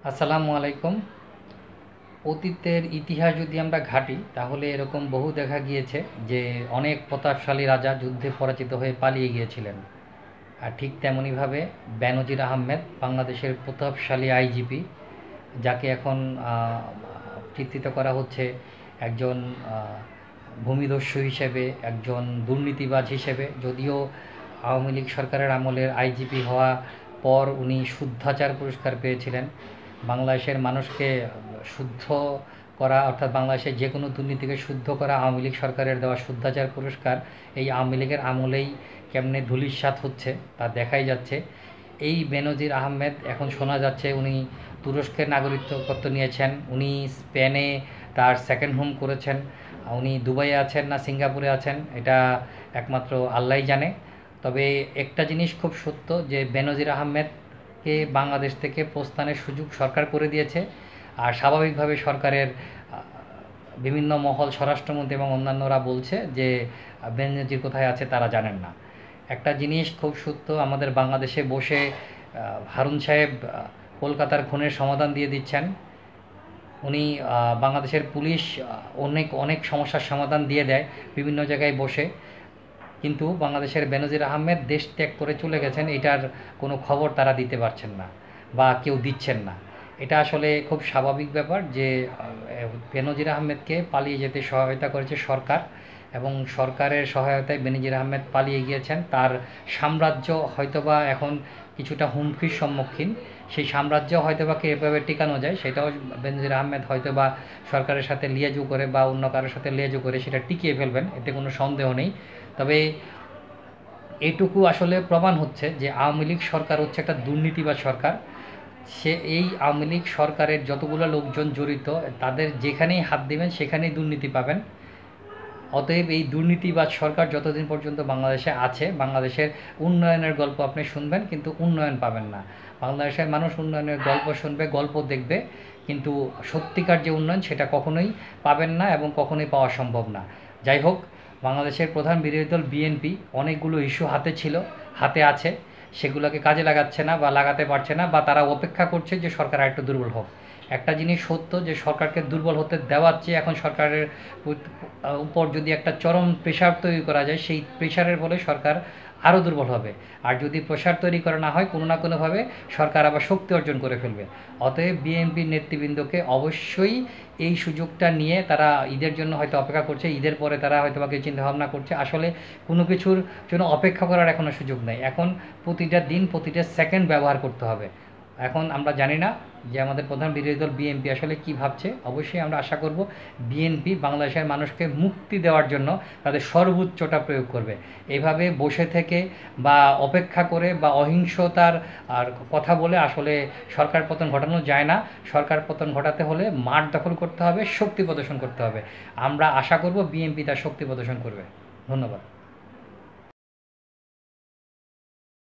আসসালামু আলাইকুম। অতীতের ইতিহাস যদি আমরা ঘাঁটি তাহলে এরকম বহু দেখা গিয়েছে যে অনেক প্রতাপশালী রাজা যুদ্ধে পরাজিত হয়ে পালিয়ে গিয়েছিলেন। আর ঠিক তেমনইভাবে বেনজির আহমেদ বাংলাদেশের প্রতাপশালী আইজিপি, যাকে এখন চিত্রিত করা হচ্ছে একজন ভূমিদস্যু হিসেবে, একজন দুর্নীতিবাজ হিসেবে। যদিও আওয়ামী লীগ সরকারের আমলের আইজিপি হওয়া পর উনি শুদ্ধাচার পুরস্কার পেয়েছিলেন। বাংলাদেশের মানুষকে শুদ্ধ করা, অর্থাৎ বাংলাদেশের যে কোনো দুর্নীতিকে শুদ্ধ করা আওয়ামী লীগ সরকারের দেওয়া শুদ্ধাচার পুরস্কার এই আওয়ামী লীগের আমলেই কেমনে ধূলিসাৎ হচ্ছে তা দেখাই যাচ্ছে। এই বেনজির আহমেদ, এখন শোনা যাচ্ছে উনি তুরস্কের নাগরিকত্ব নিয়েছেন, উনি স্পেনে তার সেকেন্ড হোম করেছেন, উনি দুবাইয়ে আছেন না সিঙ্গাপুরে আছেন এটা একমাত্র আল্লাহই জানে। তবে একটা জিনিস খুব সত্য যে বেনজির আহমেদকে বাংলাদেশ থেকে প্রস্থানের সুযোগ সরকার করে দিয়েছে। আর স্বাভাবিকভাবে সরকারের বিভিন্ন মহল, স্বরাষ্ট্রমন্ত্রী এবং অন্যান্যরা বলছে যে বেনজির কোথায় আছে তারা জানেন না। একটা জিনিস খুব সত্য, আমাদের বাংলাদেশে বসে হারুন সাহেব কলকাতার খুনের সমাধান দিয়ে দিচ্ছেন। উনি বাংলাদেশের পুলিশ অনেক অনেক সমস্যার সমাধান দিয়ে দেয় বিভিন্ন জায়গায় বসে, কিন্তু বাংলাদেশের বেনজির আহমেদ দেশ ত্যাগ করে চলে গেছেন, এটার কোনো খবর তারা দিতে পারছেন না বা কেউ দিচ্ছেন না। এটা আসলে খুব স্বাভাবিক ব্যাপার যে বেনজির আহমেদকে পালিয়ে যেতে সহায়তা করেছে সরকার, এবং সরকারের সহায়তায় বেনজির আহমেদ পালিয়ে গিয়েছেন। তার সাম্রাজ্য হয়তোবা এখন কিছুটা হুমকির সম্মুখীন। সেই সাম্রাজ্য হয়তোবা কীভাবে টিকানো যায় সেটাও বেনজির আহমেদ হয়তোবা সরকারের সাথে লিয়াজু করে বা অন্য কারোর সাথে লিয়াজু করে সেটা টিকিয়ে ফেলবেন, এতে কোনো সন্দেহ নেই। তবে এইটুকু আসলে প্রমাণ হচ্ছে যে আওয়ামী লীগ সরকার হচ্ছে একটা দুর্নীতিবাজ সরকার। এই আওয়ামী লীগ সরকারের যতগুলো লোকজন জড়িত, তাদের যেখানেই হাত দিবেন সেখানেই দুর্নীতি পাবেন। অতএব এই দুর্নীতিবাজ সরকার যতদিন পর্যন্ত বাংলাদেশে আছে, বাংলাদেশের উন্নয়নের গল্প আপনি শুনবেন কিন্তু উন্নয়ন পাবেন না। বাংলাদেশের মানুষ উন্নয়নের গল্প শুনবে, গল্প দেখবে, কিন্তু সত্যিকার যে উন্নয়ন সেটা কখনোই পাবেন না এবং কখনোই পাওয়া সম্ভব না। যাই হোক, বাংলাদেশের প্রধান বিরোধী দল বিএনপি অনেকগুলো ইস্যু হাতে ছিল, হাতে আছে, সেগুলোকে কাজে লাগাচ্ছে না বা লাগাতে পারছে না, বা তারা অপেক্ষা করছে যে সরকার আরেকটু দুর্বল হোক। একটা জিনিস সত্য যে সরকারকে দুর্বল হতে দেওয়ার চেয়ে এখন সরকারের উপর যদি একটা চরম প্রেশার তৈরি করা যায়, সেই প্রেশারের ফলে সরকার আরও দুর্বল হবে। আর যদি প্রেশার তৈরি করা না হয়, কোনো না কোনোভাবে সরকার আবার শক্তি অর্জন করে ফেলবে। অতএব বিএনপির নেতৃবৃন্দকে অবশ্যই এই সুযোগটা নিয়ে, তারা ঈদের জন্য হয়তো অপেক্ষা করছে, ঈদের পরে তারা হয়তো বা কিছু চিন্তাভাবনা করছে, আসলে কোনো কিছুর জন্য অপেক্ষা করার এখনও সুযোগ নেই। এখন প্রতিটা দিন, প্রতিটা সেকেন্ড ব্যবহার করতে হবে। এখন আমরা জানি না যে আমাদের প্রধান বিরোধী দল বিএনপি আসলে কী ভাবছে। অবশ্যই আমরা আশা করব বিএনপি বাংলাদেশের মানুষকে মুক্তি দেওয়ার জন্য তাদের সর্বোচ্চটা প্রয়োগ করবে। এইভাবে বসে থেকে বা অপেক্ষা করে বা অহিংসতার আর কথা বলে আসলে সরকার পতন ঘটানো যায় না। সরকার পতন ঘটাতে হলে মাঠ দখল করতে হবে, শক্তি প্রদর্শন করতে হবে। আমরা আশা করব বিএনপি তার শক্তি প্রদর্শন করবে। ধন্যবাদ।